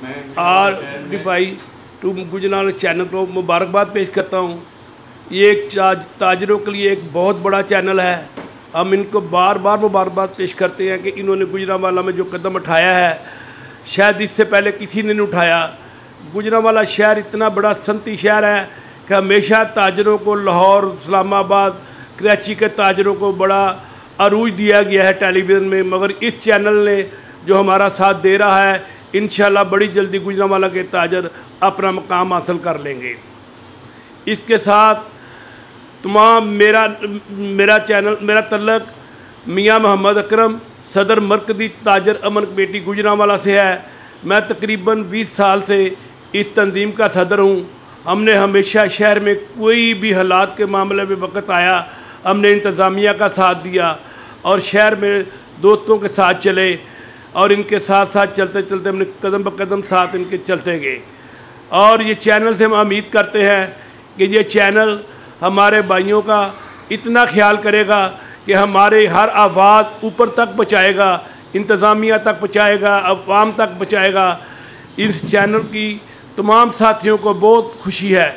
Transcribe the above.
R D भाई to Gujral channel को मुबारकबाद पेश करता हूँ। ये एक ताजरों के लिए एक बहुत बड़ा चैनल है। हम इनको बार बार मुबारकबाद पेश करते हैं कि इन्होंने गुजरांवाला में जो कदम उठाया है शायद इससे पहले किसी ने नहीं उठाया। गुजरांवाला शहर इतना बड़ा सनती शहर है कि हमेशा ताजरों को लाहौर, इस्लामाबाद, कराची के ताजरों को बड़ा अरूज दिया गया है टेलीविज़न में, मगर इस चैनल ने जो हमारा साथ दे रहा है इंशाल्लाह बड़ी जल्दी गुजरांवाला के ताजर अपना मकाम हासिल कर लेंगे। इसके साथ तमाम मेरा तल्लक मियाँ मोहम्मद अकरम सदर मरकज़ी ताजर अमन कमेटी गुजरांवाला से है। मैं तकरीबन 20 साल से इस तंजीम का सदर हूँ। हमने हमेशा शहर में कोई भी हालात के मामले में वक़्त आया हमने इंतज़ामिया का साथ दिया और शहर में दोस्तों के साथ चले और इनके साथ साथ चलते चलते हमने कदम ब कदम साथ इनके चलते गए। और ये चैनल से हम उम्मीद करते हैं कि ये चैनल हमारे भाइयों का इतना ख्याल करेगा कि हमारे हर आवाज़ ऊपर तक पहुँचाएगा, इंतज़ामिया तक पहुँचाएगा, अवाम तक पहुँचाएगा। इस चैनल की तमाम साथियों को बहुत खुशी है।